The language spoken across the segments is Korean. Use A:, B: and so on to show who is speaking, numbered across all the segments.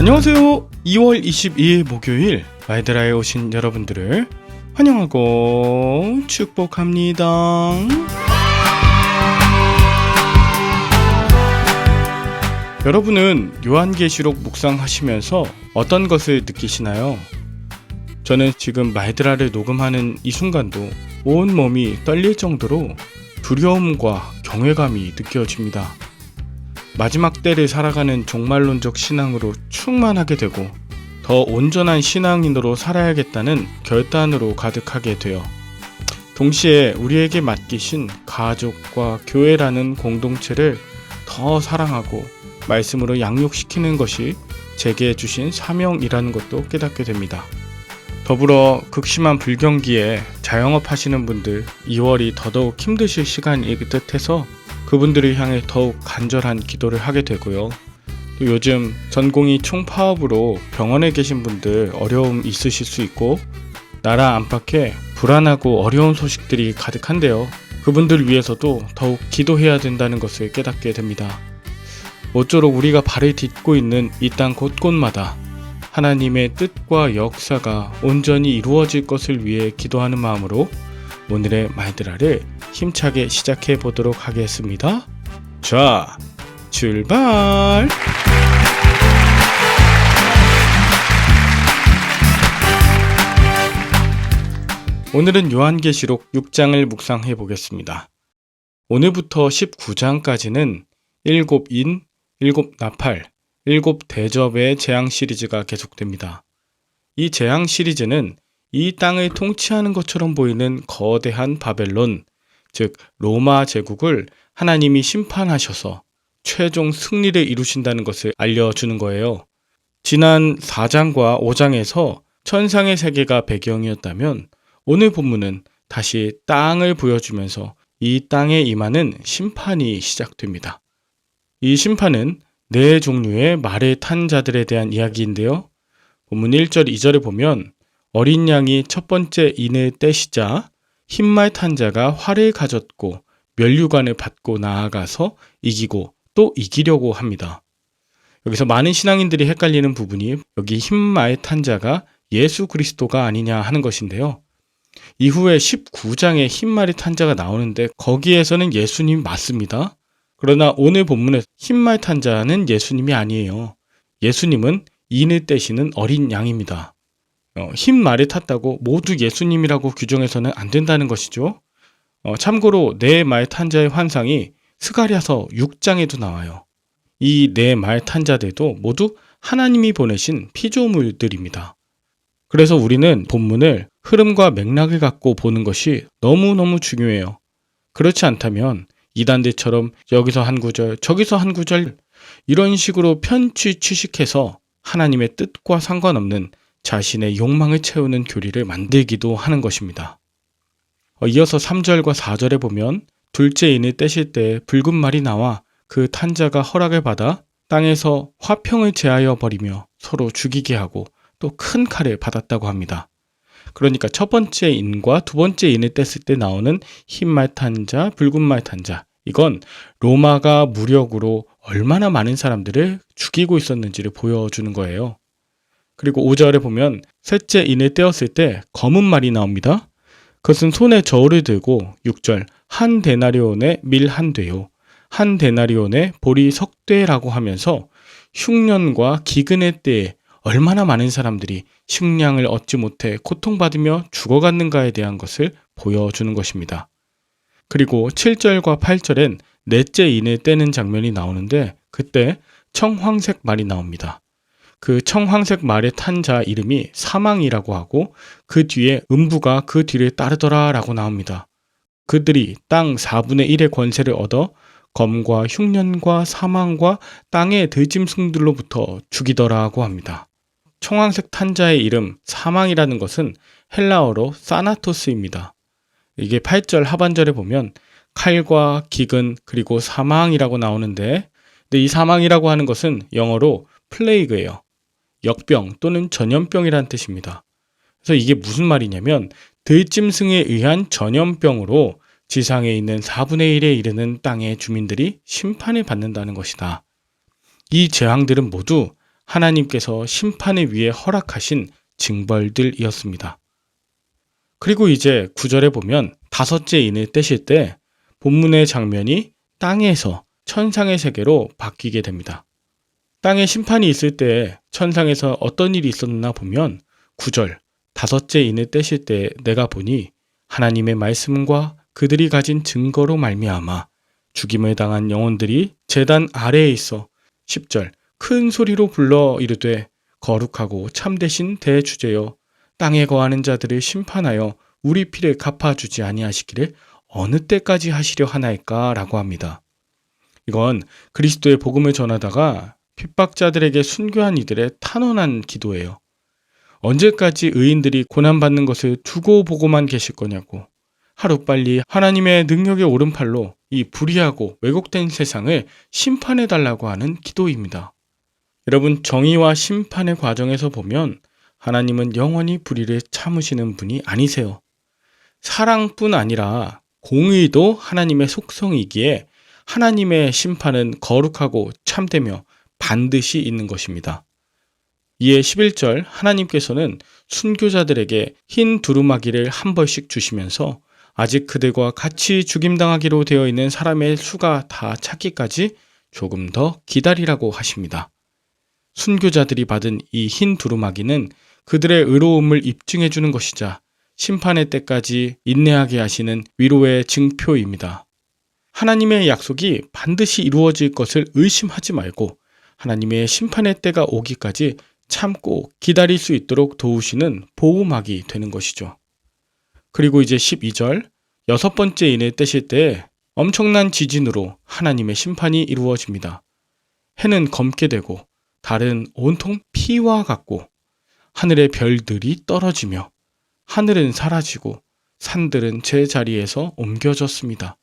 A: 안녕하세요. 2월 22일 목요일 마이드라에 오신 여러분들을 환영하고 축복합니다. 여러분은 요한계시록 묵상하시면서 어떤 것을 느끼시나요? 저는 지금 마이드라를 녹음하는 이 순간도 온몸이 떨릴 정도로 두려움과 경외감이 느껴집니다. 마지막 때를 살아가는 종말론적 신앙으로 충만하게 되고 더 온전한 신앙인으로 살아야겠다는 결단으로 가득하게 돼요. 동시에 우리에게 맡기신 가족과 교회라는 공동체를 더 사랑하고 말씀으로 양육시키는 것이 제게 주신 사명이라는 것도 깨닫게 됩니다. 더불어 극심한 불경기에 자영업 하시는 분들 2월이 더더욱 힘드실 시간일 듯해서 그분들을 향해 더욱 간절한 기도를 하게 되고요. 또 요즘 전공이 총파업으로 병원에 계신 분들 어려움 있으실 수 있고 나라 안팎에 불안하고 어려운 소식들이 가득한데요. 그분들 위해서도 더욱 기도해야 된다는 것을 깨닫게 됩니다. 모쪼록 우리가 발을 딛고 있는 이 땅 곳곳마다 하나님의 뜻과 역사가 온전히 이루어질 것을 위해 기도하는 마음으로 오늘의 마이드라를 힘차게 시작해 보도록 하겠습니다. 자, 출발! 오늘은 요한계시록 6장을 묵상해 보겠습니다. 오늘부터 19장까지는 7인, 7나팔, 7대접의 재앙 시리즈가 계속됩니다. 이 재앙 시리즈는 이 땅을 통치하는 것처럼 보이는 거대한 바벨론, 즉 로마 제국을 하나님이 심판하셔서 최종 승리를 이루신다는 것을 알려주는 거예요. 지난 4장과 5장에서 천상의 세계가 배경이었다면 오늘 본문은 다시 땅을 보여주면서 이 땅에 임하는 심판이 시작됩니다. 이 심판은 네 종류의 말을 탄 자들에 대한 이야기인데요. 본문 1절, 2절에 보면 어린 양이 첫 번째 인을 떼시자 흰말 탄 자가 활을 가졌고 면류관을 받고 나아가서 이기고 또 이기려고 합니다. 여기서 많은 신앙인들이 헷갈리는 부분이 여기 흰말 탄 자가 예수 그리스도가 아니냐 하는 것인데요. 이후에 19장에 흰말이 탄 자가 나오는데 거기에서는 예수님 맞습니다. 그러나 오늘 본문에 흰말 탄 자는 예수님이 아니에요. 예수님은 인을 떼시는 어린 양입니다. 흰 말을 탔다고 모두 예수님이라고 규정해서는 안 된다는 것이죠. 참고로 네 말 탄 자의 환상이 스가랴서 6장에도 나와요. 이 네 말 탄 자들도 모두 하나님이 보내신 피조물들입니다. 그래서 우리는 본문을 흐름과 맥락을 갖고 보는 것이 너무너무 중요해요. 그렇지 않다면 이단들처럼 여기서 한 구절, 저기서 한 구절 이런 식으로 편취 취식해서 하나님의 뜻과 상관없는 자신의 욕망을 채우는 교리를 만들기도 하는 것입니다. 이어서 3절과 4절에 보면 둘째 인을 떼실 때 붉은 말이 나와 그 탄자가 허락을 받아 땅에서 화평을 제하여 버리며 서로 죽이게 하고 또 큰 칼을 받았다고 합니다. 그러니까 첫 번째 인과 두 번째 인을 뗐을 때 나오는 흰말 탄자, 붉은 말 탄자, 이건 로마가 무력으로 얼마나 많은 사람들을 죽이고 있었는지를 보여주는 거예요. 그리고 5절에 보면 셋째 인을 떼었을 때 검은 말이 나옵니다. 그것은 손에 저울을 들고 6절 한 데나리온의 밀 한 되요 한 데나리온의 보리 석 되라고 하면서 흉년과 기근의 때에 얼마나 많은 사람들이 식량을 얻지 못해 고통받으며 죽어갔는가에 대한 것을 보여주는 것입니다. 그리고 7절과 8절엔 넷째 인을 떼는 장면이 나오는데 그때 청황색 말이 나옵니다. 그 청황색 말의 탄 자 이름이 사망이라고 하고 그 뒤에 음부가 그 뒤를 따르더라 라고 나옵니다. 그들이 땅 4분의 1의 권세를 얻어 검과 흉년과 사망과 땅의 들짐승들로부터 죽이더라고 합니다. 청황색 탄 자의 이름 사망이라는 것은 헬라어로 사나토스입니다. 이게 8절 하반절에 보면 칼과 기근 그리고 사망이라고 나오는데 근데 이 사망이라고 하는 것은 영어로 플레이그예요. 역병 또는 전염병이라는 뜻입니다. 그래서 이게 무슨 말이냐면 들짐승에 의한 전염병으로 지상에 있는 4분의 1에 이르는 땅의 주민들이 심판을 받는다는 것이다. 이 재앙들은 모두 하나님께서 심판을 위해 허락하신 징벌들이었습니다. 그리고 이제 9절에 보면 다섯째 인을 떼실 때 본문의 장면이 땅에서 천상의 세계로 바뀌게 됩니다. 땅에 심판이 있을 때 천상에서 어떤 일이 있었나 보면 9절 다섯째 인을 떼실 때 내가 보니 하나님의 말씀과 그들이 가진 증거로 말미암아 죽임을 당한 영혼들이 제단 아래에 있어 10절 큰 소리로 불러 이르되 거룩하고 참되신 대주제여 땅에 거하는 자들을 심판하여 우리 피를 갚아주지 아니하시기를 어느 때까지 하시려 하나이까 라고 합니다. 이건 그리스도의 복음을 전하다가 핍박자들에게 순교한 이들의 탄원한 기도예요. 언제까지 의인들이 고난받는 것을 두고 보고만 계실 거냐고, 하루빨리 하나님의 능력의 오른팔로 이 불의하고 왜곡된 세상을 심판해달라고 하는 기도입니다. 여러분, 정의와 심판의 과정에서 보면 하나님은 영원히 불의를 참으시는 분이 아니세요. 사랑뿐 아니라 공의도 하나님의 속성이기에 하나님의 심판은 거룩하고 참되며 반드시 있는 것입니다. 이에 11절 하나님께서는 순교자들에게 흰 두루마기를 한 벌씩 주시면서 아직 그들과 같이 죽임당하기로 되어 있는 사람의 수가 다 차기까지 조금 더 기다리라고 하십니다. 순교자들이 받은 이 흰 두루마기는 그들의 의로움을 입증해 주는 것이자 심판의 때까지 인내하게 하시는 위로의 증표입니다. 하나님의 약속이 반드시 이루어질 것을 의심하지 말고 하나님의 심판의 때가 오기까지 참고 기다릴 수 있도록 도우시는 보호막이 되는 것이죠. 그리고 이제 12절 여섯 번째 인을 떼실 때 엄청난 지진으로 하나님의 심판이 이루어집니다. 해는 검게 되고 달은 온통 피와 같고 하늘의 별들이 떨어지며 하늘은 사라지고 산들은 제 자리에서 옮겨졌습니다.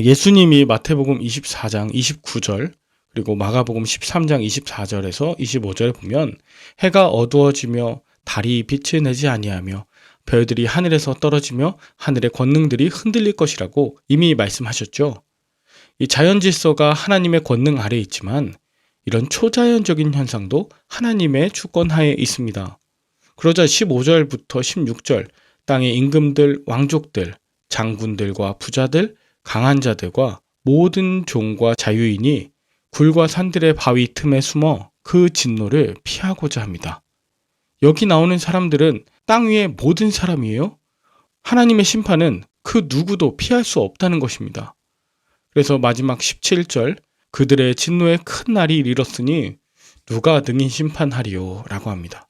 A: 예수님이 마태복음 24장 29절 그리고 마가복음 13장 24절에서 25절에 보면 해가 어두워지며 달이 빛을 내지 아니하며 별들이 하늘에서 떨어지며 하늘의 권능들이 흔들릴 것이라고 이미 말씀하셨죠. 이 자연 질서가 하나님의 권능 아래에 있지만 이런 초자연적인 현상도 하나님의 주권 하에 있습니다. 그러자 15절부터 16절 땅의 임금들, 왕족들, 장군들과 부자들, 강한 자들과 모든 종과 자유인이 굴과 산들의 바위 틈에 숨어 그 진노를 피하고자 합니다. 여기 나오는 사람들은 땅 위의 모든 사람이에요. 하나님의 심판은 그 누구도 피할 수 없다는 것입니다. 그래서 마지막 17절 그들의 진노의 큰 날이 이르렀으니 누가 능히 심판하리요 라고 합니다.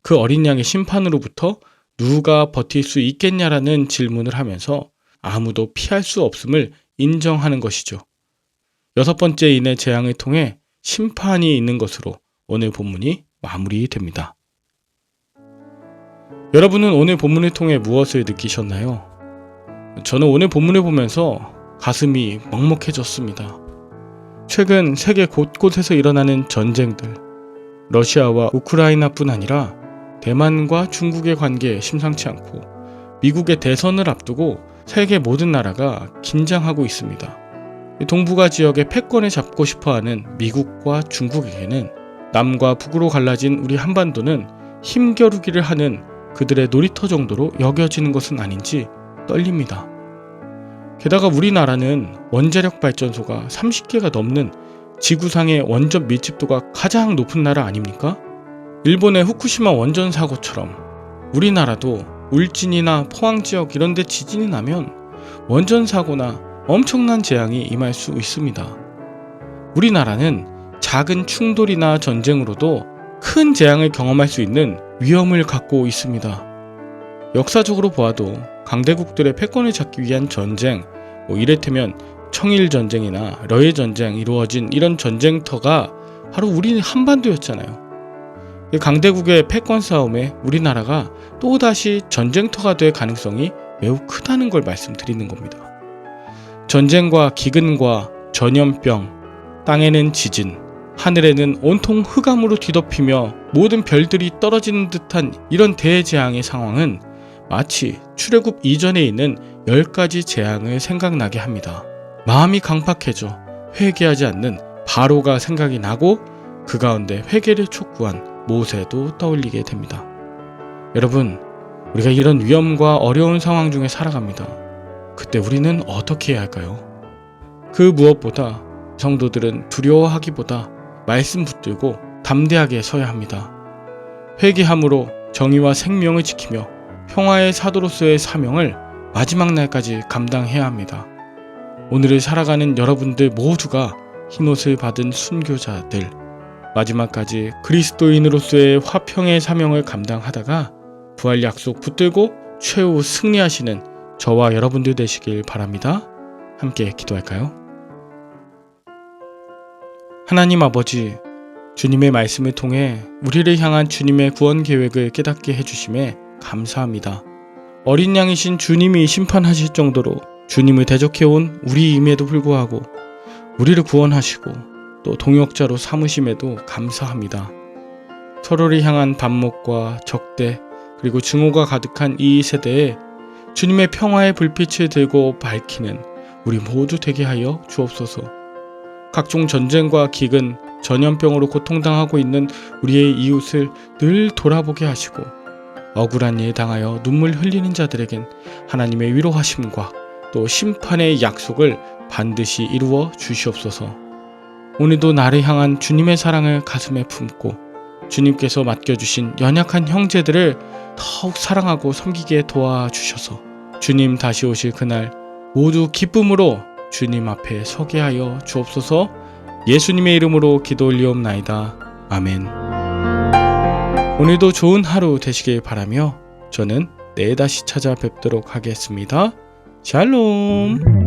A: 그 어린 양의 심판으로부터 누가 버틸 수 있겠냐라는 질문을 하면서 아무도 피할 수 없음을 인정하는 것이죠. 여섯 번째 인의 재앙을 통해 심판이 있는 것으로 오늘 본문이 마무리됩니다. 여러분은 오늘 본문을 통해 무엇을 느끼셨나요? 저는 오늘 본문을 보면서 가슴이 먹먹해졌습니다. 최근 세계 곳곳에서 일어나는 전쟁들, 러시아와 우크라이나뿐 아니라 대만과 중국의 관계 심상치 않고 미국의 대선을 앞두고 세계 모든 나라가 긴장하고 있습니다. 동북아 지역의 패권을 잡고 싶어하는 미국과 중국에게는 남과 북으로 갈라진 우리 한반도는 힘겨루기를 하는 그들의 놀이터 정도로 여겨지는 것은 아닌지 떨립니다. 게다가 우리나라는 원자력 발전소가 30개가 넘는 지구상의 원전 밀집도가 가장 높은 나라 아닙니까? 일본의 후쿠시마 원전 사고처럼 우리나라도 울진이나 포항 지역 이런 데 지진이 나면 원전 사고나 엄청난 재앙이 임할 수 있습니다. 우리나라는 작은 충돌이나 전쟁으로도 큰 재앙을 경험할 수 있는 위험을 갖고 있습니다. 역사적으로 보아도 강대국들의 패권을 잡기 위한 전쟁, 이를테면 청일전쟁이나 러일전쟁 이루어진 이런 전쟁터가 바로 우리 한반도였잖아요. 강대국의 패권 싸움에 우리나라가 또다시 전쟁터가 될 가능성이 매우 크다는 걸 말씀드리는 겁니다. 전쟁과 기근과 전염병, 땅에는 지진, 하늘에는 온통 흑암으로 뒤덮이며 모든 별들이 떨어지는 듯한 이런 대재앙의 상황은 마치 출애굽 이전에 있는 10가지 재앙을 생각나게 합니다. 마음이 강팍해져 회개하지 않는 바로가 생각이 나고 그 가운데 회개를 촉구한 모세도 떠올리게 됩니다. 여러분, 우리가 이런 위험과 어려운 상황 중에 살아갑니다. 그때 우리는 어떻게 해야 할까요? 그 무엇보다 성도들은 두려워하기보다 말씀 붙들고 담대하게 서야 합니다. 회개함으로 정의와 생명을 지키며 평화의 사도로서의 사명을 마지막 날까지 감당해야 합니다. 오늘을 살아가는 여러분들 모두가 흰옷을 받은 순교자들, 마지막까지 그리스도인으로서의 화평의 사명을 감당하다가 부활 약속 붙들고 최후 승리하시는 저와 여러분들 되시길 바랍니다. 함께 기도할까요? 하나님 아버지, 주님의 말씀을 통해 우리를 향한 주님의 구원 계획을 깨닫게 해주심에 감사합니다. 어린 양이신 주님이 심판하실 정도로 주님을 대적해온 우리임에도 불구하고 우리를 구원하시고 또 동역자로 삼으심에도 감사합니다. 서로를 향한 반목과 적대 그리고 증오가 가득한 이 세대에 주님의 평화의 불빛을 들고 밝히는 우리 모두 되게 하여 주옵소서. 각종 전쟁과 기근, 전염병으로 고통당하고 있는 우리의 이웃을 늘 돌아보게 하시고 억울한 일 당하여 눈물 흘리는 자들에겐 하나님의 위로하심과 또 심판의 약속을 반드시 이루어 주시옵소서. 오늘도 나를 향한 주님의 사랑을 가슴에 품고 주님께서 맡겨주신 연약한 형제들을 더욱 사랑하고 섬기게 도와주셔서 주님 다시 오실 그날 모두 기쁨으로 주님 앞에 서게 하여 주옵소서. 예수님의 이름으로 기도 올리옵나이다. 아멘. 오늘도 좋은 하루 되시길 바라며 저는 내일 다시 찾아뵙도록 하겠습니다. 샬롬.